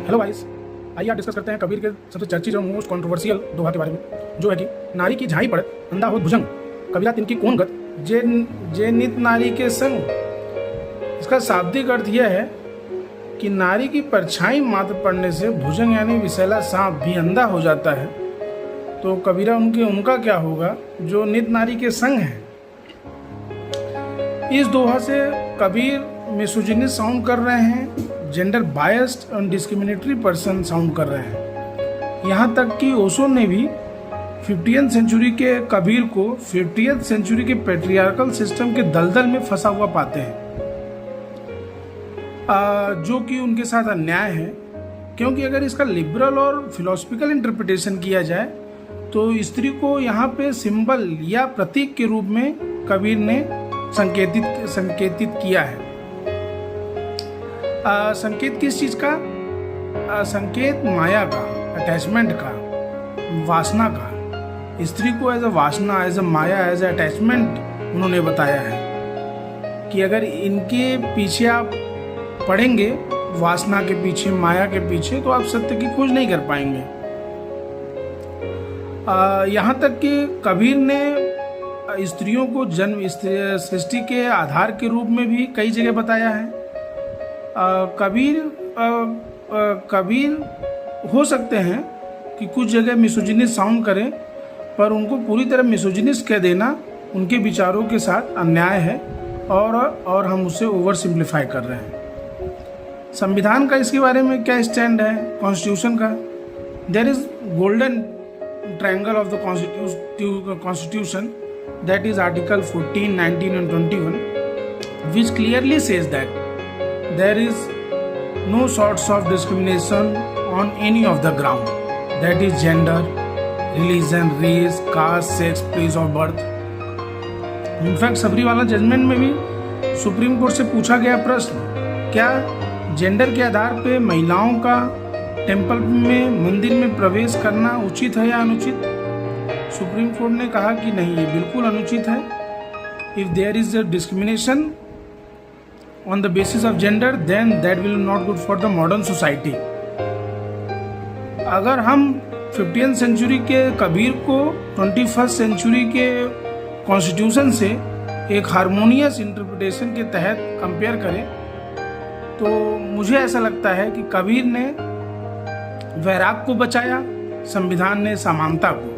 Hello guys, आइए आप discuss करते हैं कबीर के सबसे चर्चित और मोस्ट कंट्रोवर्शियल दोहा के बारे में, जो है कि नारी की झाई पड़त अंधा हो भुजंग, कबीरा तिनकी कौन गत जे नित नारी के संग। इसका शाब्दिक अर्थ यह है कि नारी की परछाई मात्र पड़ने से भुजंग यानी विषैला सांप भी अंधा हो जाता है, तो कबीरा उनका क्या होगा जो नित नारी के संग है। इस दोहा से कबीर मिसोजिनिस्ट साउंड कर रहे हैं, जेंडर बायस्ड और डिस्क्रिमिनेटरी पर्सन साउंड कर रहे हैं। यहाँ तक कि ओशो ने भी 50वीं सेंचुरी के कबीर को 50वीं सेंचुरी के पेट्रियार्कल सिस्टम के दलदल में फंसा हुआ पाते हैं, जो कि उनके साथ अन्याय है। क्योंकि अगर इसका लिबरल और फिलोसफिकल इंटरप्रिटेशन किया जाए तो स्त्री को यहाँ पे सिंबल या प्रतीक के रूप में कबीर ने संकेतित किया है। संकेत किस चीज का? संकेत माया का, अटैचमेंट का, वासना का। स्त्री को as a vasana, as a maya, as a attachment उन्होंने बताया है कि अगर इनके पीछे आप पड़ेंगे, वासना के पीछे, माया के पीछे, तो आप सत्य की खोज नहीं कर पाएंगे। यहाँ तक कि कबीर ने स्त्रियों को जन्म सृष्टि के आधार के रूप में भी कई जगह बताया है। कबीर हो सकते हैं कि कुछ जगह मिसोजिनिस्ट साउंड करें, पर उनको पूरी तरह मिसोजिनिस्ट कह देना उनके विचारों के साथ अन्याय है और हम उसे ओवर सिंप्लीफाई कर रहे हैं। संविधान का इसके बारे में क्या स्टैंड है? कॉन्स्टिट्यूशन का, there is golden triangle of the constitution, that is article 14, 19 and 21, which clearly says that there is no sorts of discrimination on any of the ground, that is gender, religion, race, caste, sex, place of birth. In fact Sabarimala judgment में भी supreme court से पूछा गया प्रश्न, क्या gender के आधार पे महिलाओं का टेम्पल में, मंदिर में प्रवेश करना उचित है या अनुचित? सुप्रीम कोर्ट ने कहा कि नहीं, ये बिल्कुल अनुचित है। If there is a discrimination on the basis of gender, then that will not good for the modern society. अगर हम 50वीं सेंचुरी के कबीर को 21st सेंचुरी के कॉन्स्टिट्यूशन से एक हारमोनियस इंटरप्रिटेशन के तहत कंपेयर करें, तो मुझे ऐसा लगता है कि कबीर ने वैराग को बचाया, संविधान ने समानता को,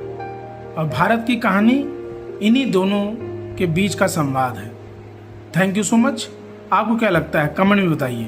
और भारत की कहानी इन्हीं दोनों के बीच का संवाद है। Thank you so much. आपको क्या लगता है? कमेंट में बताइए।